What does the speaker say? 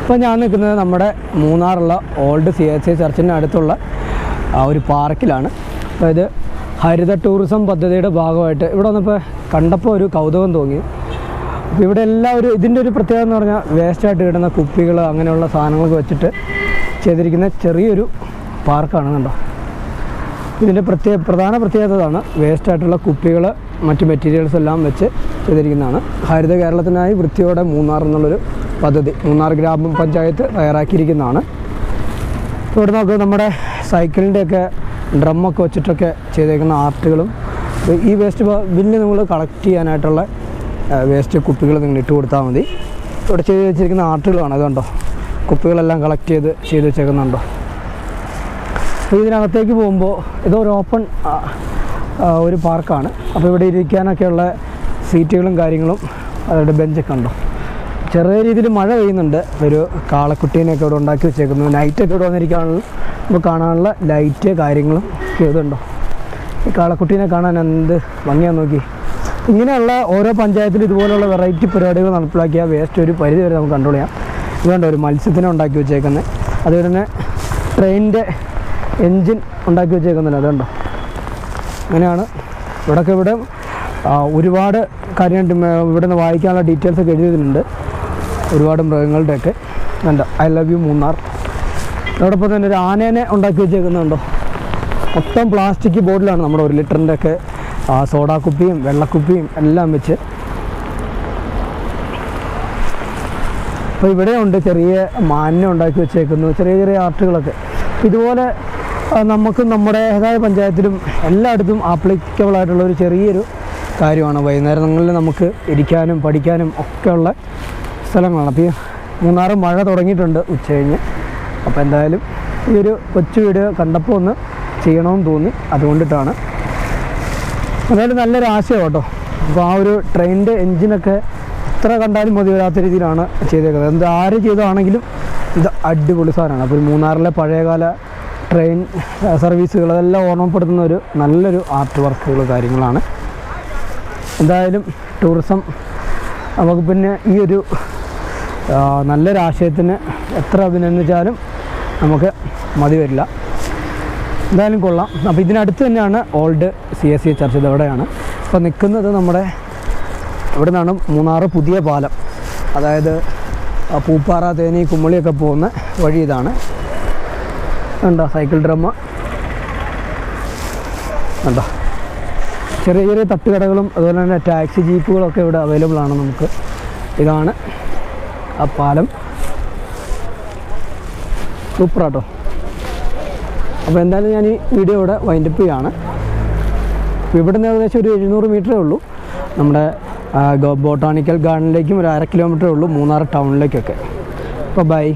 ഇപ്പോൾ ഞാൻ നിൽക്കുന്നത് നമ്മുടെ മൂന്നാറുള്ള ഓൾഡ് CSI ചർച്ചിൻ്റെ അടുത്തുള്ള ഒരു പാർക്കിലാണ്. അപ്പോൾ ഇത് ഹരിത ടൂറിസം പദ്ധതിയുടെ ഭാഗമായിട്ട് ഇവിടെ വന്നപ്പോൾ കണ്ടപ്പോൾ ഒരു കൗതുകം തോന്നി. അപ്പോൾ ഇവിടെ എല്ലാവരും ഇതിൻ്റെ ഒരു പ്രത്യേകത എന്ന് പറഞ്ഞാൽ വേസ്റ്റായിട്ട് കിട്ടുന്ന കുപ്പികൾ അങ്ങനെയുള്ള സാധനങ്ങളൊക്കെ വെച്ചിട്ട് ചെയ്തിരിക്കുന്ന ചെറിയൊരു പാർക്കാണ്. കണ്ടോ, ഇതിൻ്റെ പ്രധാന പ്രത്യേകതയാണ് വേസ്റ്റായിട്ടുള്ള കുപ്പികൾ മറ്റ് മെറ്റീരിയൽസ് എല്ലാം വെച്ച് ചെയ്തിരിക്കുന്നതാണ്. ഹരിത കേരളത്തിനായി വൃത്തിയോടെ മൂന്നാർ എന്നുള്ളൊരു പദ്ധതി മൂന്നാർ ഗ്രാമപഞ്ചായത്ത് തയ്യാറാക്കിയിരിക്കുന്നതാണ്. ഇവിടെ നോക്കുക, നമ്മുടെ സൈക്കിളിൻ്റെയൊക്കെ ഡ്രമ്മൊക്കെ വെച്ചിട്ടൊക്കെ ചെയ്തേക്കുന്ന ആർട്ടുകളും ഈ വേസ്റ്റ് ബില്ല് നിങ്ങൾ കളക്ട് ചെയ്യാനായിട്ടുള്ള വേസ്റ്റ് കുപ്പികൾ നിങ്ങൾ ഇട്ട് കൊടുത്താൽ മതി. ഇവിടെ ചെയ്ത് വെച്ചിരിക്കുന്ന ആർട്ടുകളാണ്. അതുകൊണ്ടോ കുപ്പികളെല്ലാം കളക്ട് ചെയ്ത് വെച്ചേക്കുന്നുണ്ടോ. അപ്പോൾ ഇതിനകത്തേക്ക് പോകുമ്പോൾ ഇതൊരു ഓപ്പൺ ഒരു പാർക്കാണ്. അപ്പോൾ ഇവിടെ ഇരിക്കാനൊക്കെയുള്ള സീറ്റുകളും കാര്യങ്ങളും അവരുടെ ബെഞ്ചൊക്കെ ഉണ്ടോ. ചെറിയ രീതിയിൽ മഴ പെയ്യുന്നുണ്ട്. ഒരു കാളക്കുട്ടീനെയൊക്കെ ഇവിടെ ഉണ്ടാക്കി വെച്ചേക്കുന്നു. നൈറ്റൊക്കെ ഇവിടെ വന്നിരിക്കാനുള്ള നമുക്ക് കാണാനുള്ള ലൈറ്റ് കാര്യങ്ങളും ഒക്കെ ഇതുണ്ടോ. ഈ കാളക്കുട്ടീനെ കാണാൻ എന്ത് ഭംഗിയാന്ന് നോക്കി. ഇങ്ങനെയുള്ള ഓരോ പഞ്ചായത്തിലും ഇതുപോലുള്ള വെറൈറ്റി പരിപാടികൾ നടപ്പിലാക്കിയാൽ വേസ്റ്റ് ഒരു പരിധി വരെ നമുക്ക് കൺട്രോൾ ചെയ്യാം. ഇതുകൊണ്ട് ഒരു മത്സ്യത്തിനെ ഉണ്ടാക്കി വെച്ചേക്കുന്നത്, അതുപോലെ തന്നെ ട്രെയിനിൻ്റെ എൻജിൻ ഉണ്ടാക്കി വെച്ചേക്കുന്നില്ല. അതുകൊണ്ടോ അങ്ങനെയാണ്. ഇവിടെ ഒരുപാട് കാര്യം ഇവിടെ നിന്ന് വായിക്കാനുള്ള ഡീറ്റെയിൽസൊക്കെ എഴുതിയിട്ടുണ്ട്. ഒരുപാട് മൃഗങ്ങളുടെയൊക്കെ ഉണ്ട്. I love you Munnar. അതോടൊപ്പം തന്നെ ഒരു ആനേനെ ഉണ്ടാക്കി വെച്ചേക്കുന്നുണ്ടോ. മൊത്തം പ്ലാസ്റ്റിക് ബോട്ടിലാണ് നമ്മുടെ 1 ലിറ്ററിൻ്റെ ഒക്കെ സോഡാ കുപ്പിയും വെള്ളക്കുപ്പിയും എല്ലാം വെച്ച്. അപ്പോൾ ഇവിടെ ഉണ്ട് ചെറിയ മാനിനെ ഉണ്ടാക്കി വെച്ചേക്കുന്നു, ചെറിയ ചെറിയ ആർട്ടുകളൊക്കെ. ഇതുപോലെ നമുക്ക് നമ്മുടേതായ പഞ്ചായത്തിലും എല്ലായിടത്തും ആപ്ലിക്കബിൾ ആയിട്ടുള്ള ഒരു ചെറിയൊരു കാര്യമാണ്. വൈകുന്നേരങ്ങളിൽ നമുക്ക് ഇരിക്കാനും പഠിക്കാനും ഒക്കെയുള്ള സ്ഥലങ്ങളാണ്. അപ്പോൾ ഈ മൂന്നാറ് മഴ തുടങ്ങിയിട്ടുണ്ട് ഉച്ച കഴിഞ്ഞ്. അപ്പോൾ എന്തായാലും ഈ ഒരു കൊച്ചു വീഡിയോ കണ്ടപ്പോൾ ഒന്ന് ചെയ്യണമെന്ന് തോന്നി, അതുകൊണ്ടിട്ടാണ്. എന്തായാലും നല്ലൊരു ആശയം കേട്ടോ. അപ്പോൾ ആ ഒരു ട്രെയിനിൻ്റെ എൻജിനൊക്കെ എത്ര കണ്ടാലും മതി വരാത്ത രീതിയിലാണ് ചെയ്തേക്കുന്നത്. എന്ത് ആര് ചെയ്തതാണെങ്കിലും ഇത് അടിപൊളി സാധനമാണ്. അപ്പോൾ മൂന്നാറിലെ പഴയകാല ട്രെയിൻ സർവീസുകൾ അതെല്ലാം ഓർമ്മപ്പെടുത്തുന്ന ഒരു നല്ലൊരു ആർട്ട് വർക്കുകൾ കാര്യങ്ങളാണ്. എന്തായാലും ടൂറിസം വകുപ്പിന് ഈ ഒരു നല്ലൊരു ആശയത്തിന് എത്ര അഭിനന്ദിച്ചാലും നമുക്ക് മതി വരില്ല. എന്തായാലും കൊള്ളാം. അപ്പോൾ ഇതിനടുത്ത് തന്നെയാണ് ഓൾഡ് CSI ചർച്ച്. ഇതെവിടെയാണ് ഇപ്പോൾ നിൽക്കുന്നത്? നമ്മുടെ ഇവിടെ നിന്നാണ് മൂന്നാറ് പുതിയ പാലം, അതായത് പൂപ്പാറ തേനി കുമ്മളിയൊക്കെ പോകുന്ന വഴി ഇതാണ്. ഉണ്ടോ സൈക്കിൾ ഡ്രമ്മ ഉണ്ടോ. ചെറിയ ചെറിയ തട്ടുകടകളും അതുപോലെ തന്നെ ടാക്സി ജീപ്പുകളൊക്കെ ഇവിടെ അവൈലബിൾ ആണ് നമുക്ക്. ഇതാണ് ആ പാലം. സൂപ്പറാട്ടോ. അപ്പോൾ എന്തായാലും ഞാൻ ഈ വീഡിയോ ഇവിടെ വൈൻഡപ്പ് ചെയ്യുകയാണ്. ഇവിടെ നിന്ന് ഏകദേശം ഒരു 700 മീറ്ററേ ഉള്ളൂ നമ്മുടെ ബോട്ടാണിക്കൽ ഗാർഡനിലേക്കും ഒരു 1/2 കിലോമീറ്ററേ ഉള്ളൂ മൂന്നാർ ടൗണിലേക്കൊക്കെ. അപ്പോൾ ബൈ.